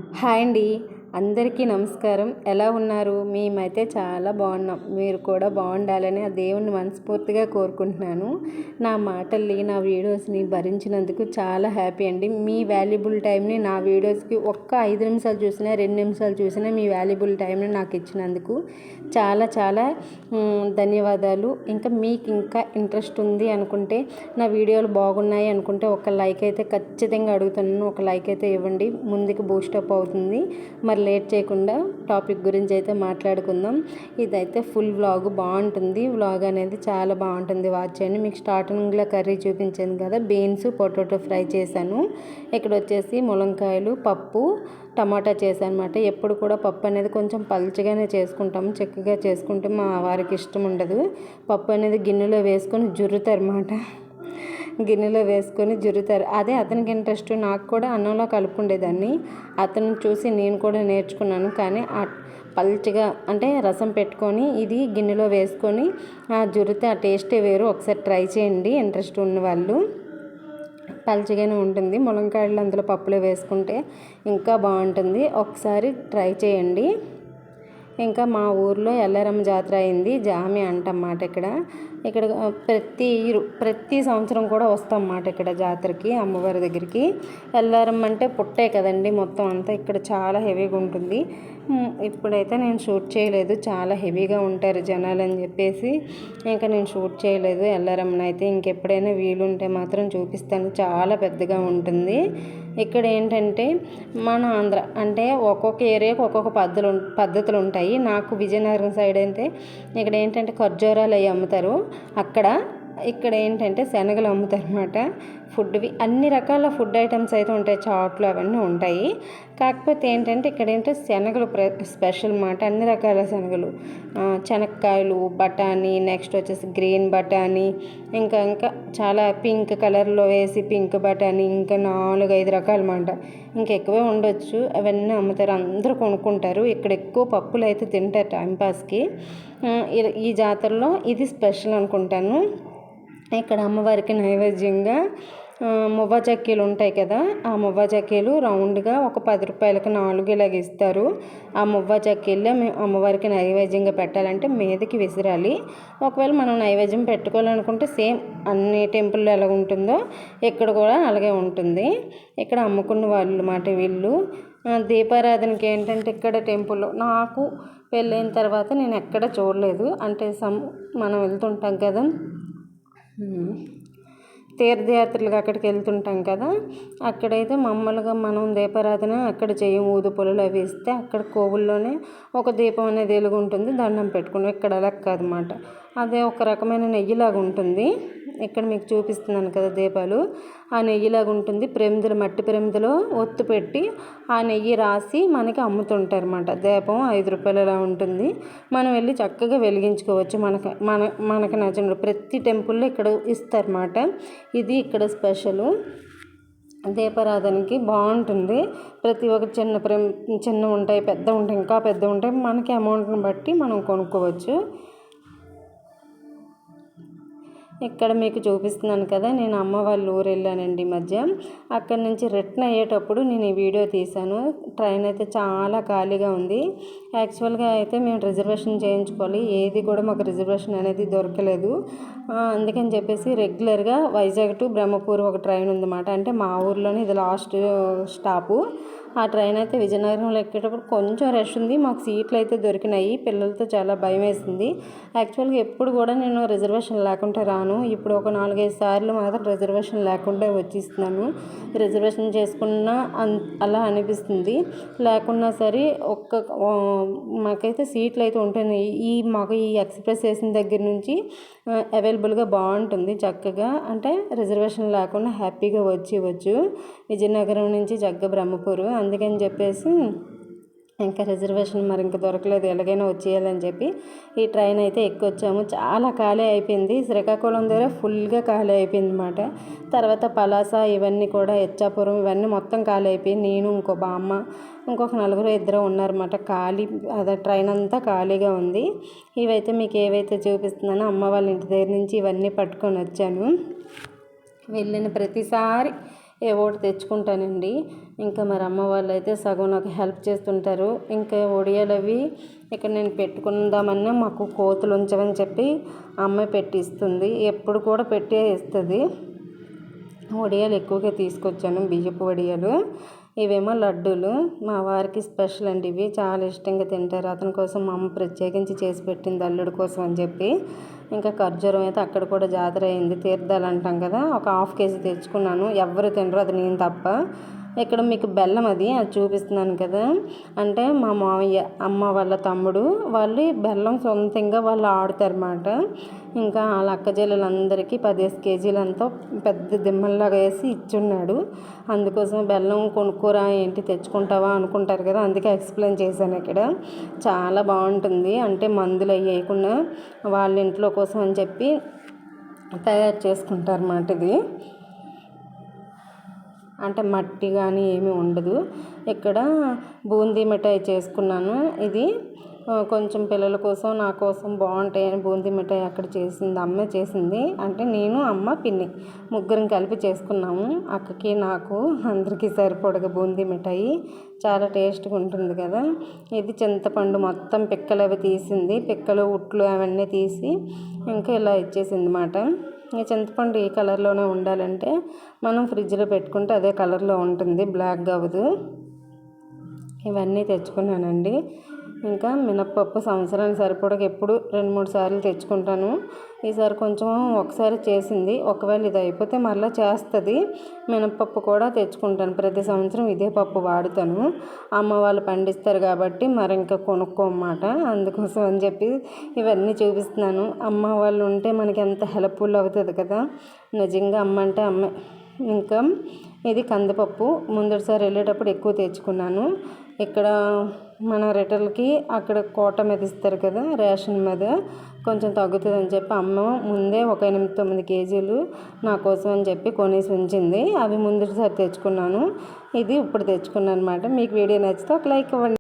Hi అండి, అందరికీ నమస్కారం. ఎలా ఉన్నారు? మేమైతే చాలా బాగున్నాం. మీరు కూడా బాగుండాలని ఆ దేవుణ్ణి మనస్ఫూర్తిగా కోరుకుంటున్నాను. నా మాటల్ని, నా వీడియోస్ని భరించినందుకు చాలా హ్యాపీ అండి. మీ వాల్యుబుల్ టైంని నా వీడియోస్కి ఒక్క 5 నిమిషాలు చూసినా 2 నిమిషాలు చూసినా మీ వాల్యుబుల్ టైంని నాకు ఇచ్చినందుకు చాలా చాలా ధన్యవాదాలు. మీకు ఇంకా ఇంట్రెస్ట్ ఉంది అనుకుంటే, నా వీడియోలు బాగున్నాయి అనుకుంటే ఒక లైక్ అయితే ఖచ్చితంగా అడుగుతున్నాను. ఒక లైక్ అయితే ఇవ్వండి, ముందుకు బూస్టప్ అవుతుంది. మరి లేట్ చేయకుండా టాపిక్ గురించి అయితే మాట్లాడుకుందాం. ఇదైతే ఫుల్ వ్లాగ్ బాగుంటుంది. వ్లాగ్ అనేది చాలా బాగుంటుంది, వాచ్ చేయండి. మీకు స్టార్టింగ్లో కర్రీ చూపించాను కదా, బీన్స్ పొటాటో ఫ్రై చేశాను. ఇక్కడ వచ్చేసి ములంకాయలు, పప్పు, టమాటా చేశాను అనమాట. ఎప్పుడు కూడా పప్పు అనేది కొంచెం పల్చగానే చేసుకుంటాము, చక్కగా చేసుకుంటే మా వారికి ఇష్టం ఉండదు. పప్పు అనేది గిన్నెలో వేసుకొని జుర్రుతారన్నమాట. గిన్నెలో వేసుకొని జురుతారు. అదే అతనికి ఇంట్రెస్ట్. నాకు కూడా అన్నంలో కలుపుకుండేదాన్ని. అతను చూసి నేను కూడా నేర్చుకున్నాను. కానీ పల్చగా అంటే రసం పెట్టుకొని ఇది గిన్నెలో వేసుకొని జురితే ఆ టేస్టే వేరు. ఒకసారి ట్రై చేయండి ఇంట్రెస్ట్ ఉన్నవాళ్ళు. పల్చగానే ఉంటుంది. ములంకాయలు అందులో పప్పులో వేసుకుంటే ఇంకా బాగుంటుంది. ఒకసారి ట్రై చేయండి. ఇంకా మా ఊర్లో ఎల్లారమ్మ జాతర అయింది. జామి అంటన్నమాట. ఇక్కడ ప్రతి సంవత్సరం కూడా వస్తామన్నమాట ఇక్కడ జాతరకి, అమ్మవారి దగ్గరికి. ఎల్లారమ్మ అంటే పుట్టే కదండి మొత్తం అంతా. ఇక్కడ చాలా హెవీగా ఉంటుంది. ఇప్పుడైతే నేను షూట్ చేయలేదు, చాలా హెవీగా ఉంటారు జనాలు అని చెప్పేసి ఇంకా నేను షూట్ చేయలేదు. ఎల్లారమ్మని అయితే ఇంకెప్పుడైనా వీలుంటే మాత్రం చూపిస్తాను. చాలా పెద్దగా ఉంటుంది. ఇక్కడ ఏంటంటే మన ఆంధ్ర అంటే ఒక్కొక్క ఏరియాకి ఒక్కొక్క పద్ధతులు ఉంటాయి. నాకు విజయనగరం సైడ్ అయితే ఇక్కడ ఏంటంటే ఖర్జూరాలు అవి అమ్ముతారు. ఇక్కడ ఏంటంటే శనగలు అమ్ముతారు అన్నమాట. ఫుడ్వి అన్ని రకాల ఫుడ్ ఐటమ్స్ అయితే ఉంటాయి, చాట్లు అవన్నీ ఉంటాయి. కాకపోతే ఏంటంటే ఇక్కడ శనగలు స్పెషల్ అన్నమాట. అన్ని రకాల శనగలు, శనక్కాయలు, బఠానీ, నెక్స్ట్ వచ్చేసి గ్రీన్ బఠానీ, ఇంకా చాలా పింక్ కలర్లో వేసి పింక్ బఠానీ, ఇంకా 4-5 రకాలు అన్నమాట. ఎక్కువే ఉండొచ్చు. అవన్నీ అమ్ముతారు, అందరూ కొనుక్కుంటారు. ఇక్కడ ఎక్కువ పప్పులు అయితే తింటారు టైంపాస్కి. ఈ జాతరలో ఇది స్పెషల్ అనుకుంటాను. ఇక్కడ అమ్మవారికి నైవేద్యంగా మువ్వ చెక్కీలు ఉంటాయి కదా, ఆ మువ్వ చెక్కీలు రౌండ్గా ఒక 10 రూపాయలకి 4 ఇలాగ ఇస్తారు. ఆ మువ్వ చెక్కీల్లో మేము అమ్మవారికి నైవేద్యంగా పెట్టాలంటే మీదకి విసిరాలి. ఒకవేళ మనం నైవేద్యం పెట్టుకోవాలనుకుంటే సేమ్ అన్ని టెంపుల్లో ఎలా ఉంటుందో ఇక్కడ కూడా అలాగే ఉంటుంది. ఇక్కడ అమ్ముకున్న వాళ్ళు అన్నమాట వీళ్ళు. దీపారాధనకి ఏంటంటే ఇక్కడ టెంపుల్లో నాకు పెళ్ళైన తర్వాత నేను ఎక్కడ చూడలేదు. అంటే మనం వెళ్తుంటాం కదా తీర్థయాత్రలకు, అక్కడికి వెళ్తుంటాం కదా, అక్కడైతే మామూలుగా మనం దీపారాధన అక్కడ చేయము. ఊదు పొలలు అవి ఇస్తే అక్కడ కోవుల్లోనే ఒక దీపం అనేది వెలుగుంటుంది, దండం పెట్టుకుని. ఇక్కడ అలా కాదన్నమాట. అదే ఒక రకమైన నెయ్యిలాగా ఉంటుంది. ఇక్కడ మీకు చూపిస్తున్నాను కదా దీపాలు, ఆ నెయ్యిలాగా ఉంటుంది. మట్టి ప్రమిదలో ఒత్తు పెట్టి ఆ నెయ్యి రాసి మనకి అమ్ముతుంటారు అన్నమాట. దీపం 5 రూపాయలు అలా ఉంటుంది. మనం వెళ్ళి చక్కగా వెలిగించుకోవచ్చు. మనకు నచ్చిన ప్రతి టెంపుల్లో ఇక్కడ ఇస్తారన్నమాట. ఇది ఇక్కడ స్పెషల్. దీపారాధనకి బాగుంటుంది. ప్రతి ఒక్క చిన్న ఉంటాయి, పెద్ద ఉంటాయి, ఇంకా పెద్ద ఉంటాయి. మనకి అమౌంట్ని బట్టి మనం కొనుక్కోవచ్చు. ఇక్కడ మీకు చూపిస్తున్నాను కదా, నేను అమ్మ వాళ్ళ ఊరు వెళ్ళానండి మధ్య. అక్కడి నుంచి రిటర్న్ అయ్యేటప్పుడు నేను ఈ వీడియో తీశాను. ట్రైన్ అయితే చాలా ఖాళీగా ఉంది. యాక్చువల్గా అయితే మేము రిజర్వేషన్ చేయించుకోవాలి, ఏది కూడా మాకు రిజర్వేషన్ అనేది దొరకలేదు. అందుకని చెప్పేసి రెగ్యులర్గా వైజాగ్ టు బ్రహ్మపూర్ ఒక ట్రైన్ ఉందన్నమాట. అంటే మా ఊర్లోనే ఇది లాస్ట్ స్టాపు. ఆ ట్రైన్ అయితే విజయనగరంలో ఎక్కేటప్పుడు కొంచెం రష్ ఉంది. మాకు సీట్లు అయితే దొరికినాయి. పిల్లలతో చాలా భయం వేసింది. యాక్చువల్గా ఎప్పుడు కూడా నేను రిజర్వేషన్ లేకుండా రాను. ఇప్పుడు ఒక 4-5 సార్లు మాత్రం రిజర్వేషన్ లేకుండా వచ్చేస్తున్నాను. రిజర్వేషన్ చేసుకున్నా అలా అనిపిస్తుంది. లేకున్నా సరే మాకైతే సీట్లు అయితే ఉంటున్నాయి. మాకు ఈ ఎక్స్ప్రెస్ వేసిన దగ్గర నుంచి అవైలబుల్గా బాగుంటుంది చక్కగా. అంటే రిజర్వేషన్ లేకుండా హ్యాపీగా వచ్చేవచ్చు విజయనగరం నుంచి చక్కగా బ్రహ్మపూర్. అందుకని చెప్పేసి ఇంకా రిజర్వేషన్ మరి ఇంకా దొరకలేదు, ఎలాగైనా వచ్చేయాలని చెప్పి ఈ ట్రైన్ అయితే ఎక్కొచ్చాము. చాలా ఖాళీ అయిపోయింది. శ్రీకాకుళం దగ్గర ఫుల్గా ఖాళీ అయిపోయింది అన్నమాట. తర్వాత పలాస ఇవన్నీ కూడా, ఇచ్చాపురం ఇవన్నీ మొత్తం ఖాళీ అయిపోయింది. నేను ఇంకో బామ్మ ఇంకొక 4-2 ఉన్నారన్నమాట. అదే ట్రైన్ అంతా ఖాళీగా ఉంది. ఇవైతే మీకు ఏవైతే చూపిస్తున్నానో అమ్మ వాళ్ళ ఇంటి దగ్గర నుంచి ఇవన్నీ పట్టుకొని వచ్చాను. వెళ్ళిన ప్రతిసారి ఏవో ఒకటి తెచ్చుకుంటానండి. ఇంకా మరి అమ్మ వాళ్ళు అయితే సగం నాకు హెల్ప్ చేస్తుంటారు. ఇంకా ఒడియాలు అవి ఇక్కడ నేను పెట్టుకుందామన్నా మాకు కోతులు ఉంచమని చెప్పి అమ్మాయి పెట్టి ఇస్తుంది. ఎప్పుడు కూడా పెట్టే ఇస్తుంది. వడియాలు ఎక్కువగా తీసుకొచ్చాను, బియ్యపు వడియాలు. ఇవేమో లడ్డూలు, మా వారికి స్పెషల్ అండి. ఇవి చాలా ఇష్టంగా తింటారు. అతని కోసం మా అమ్మ ప్రత్యేకించి చేసి పెట్టింది, అల్లుడి కోసం అని చెప్పి. ఇంకా ఖర్జూరం అయితే అక్కడ కూడా జాతర అయింది, తీర్థాలు అంటాం కదా, ఒక 1/2 కేజీ తెచ్చుకున్నాను. ఎవరు తినరు, అది నేను తప్ప. ఇక్కడ మీకు బెల్లం అది చూపిస్తున్నాను కదా, అంటే మా మామయ్య అమ్మ వాళ్ళ తమ్ముడు వాళ్ళు బెల్లం సొంతంగా వాళ్ళు ఆడుతారన్నమాట. ఇంకా వాళ్ళ అక్కజెల్లెలందరికీ 10 కేజీలంతా పెద్ద దిమ్మల్లాగా వేసి ఇచ్చున్నాడు. అందుకోసం బెల్లం కొనుక్కోరా ఏంటి తెచ్చుకుంటావా అనుకుంటారు కదా, అందుకే ఎక్స్ప్లెయిన్ చేశాను. ఇక్కడ చాలా బాగుంటుంది, అంటే మందులు అవి వేయకుండా వాళ్ళ ఇంట్లో కోసం అని చెప్పి తయారు చేసుకుంటారు అన్నమాట. ఇది అంటే మట్టి కానీ ఏమీ ఉండదు. ఇక్కడ బూందీ మిఠాయి చేసుకున్నాను. ఇది కొంచెం పిల్లల కోసం నా కోసం బాగుంటాయని బూందీ మిఠాయి అక్కడ చేసింది, అమ్మే చేసింది. అంటే నేను, అమ్మ, పిన్ని ముగ్గురం కలిపి చేసుకున్నాము. అక్కకి నాకు అందరికీ సరిపడగా బూందీ మిఠాయి చాలా టేస్ట్గా ఉంటుంది కదా. ఇది చింతపండు మొత్తం పిక్కలు అవి తీసింది, పిక్కలు ఉట్లు అవన్నీ తీసి ఇంకా ఇలా ఇచ్చేసింది అన్నమాట. ఈ చింతపండు ఈ కలర్లోనే ఉండాలంటే మనం ఫ్రిడ్జ్లో పెట్టుకుంటే అదే కలర్లో ఉంటుంది, బ్లాక్గా అవ్వదు. ఇవన్నీ తెచ్చుకున్నానండి. ఇంకా మినప్పప్పు సంవత్సరానికి సరిపడగా ఎప్పుడు 2-3 సార్లు తెచ్చుకుంటాను. ఈసారి కొంచెం ఒకసారి చేసింది, ఒకవేళ ఇది అయిపోతే మళ్ళీ చేస్తుంది. మినప్పప్పు కూడా తెచ్చుకుంటాను, ప్రతి సంవత్సరం ఇదే పప్పు వాడుతాను. అమ్మ వాళ్ళు పండిస్తారు కాబట్టి మరి ఇంకా కొనుక్కోమాట, అందుకోసం అని చెప్పి ఇవన్నీ చూపిస్తున్నాను. అమ్మ వాళ్ళు ఉంటే మనకి ఎంత హెల్ప్ఫుల్ అవుతుంది కదా, నిజంగా అమ్మ అంటే అమ్మే. ఇంకా ఇది కందిపప్పు ముందటిసారి వెళ్ళేటప్పుడు ఎక్కువ తెచ్చుకున్నాను. ఇక్కడ మన రిటైల్కి అక్కడ కోట మీద ఇస్తారు కదా, రేషన్ మీద కొంచెం తగ్గుతుందని చెప్పి అమ్మ ముందే ఒక 8-9 కేజీలు నా కోసం అని చెప్పి కొనేసి ఉంచింది. అవి ముందటిసారి తెచ్చుకున్నాను, ఇది ఇప్పుడు తెచ్చుకున్నాను అనమాట. మీకు వీడియో నచ్చితే ఒక లైక్ ఇవ్వండి.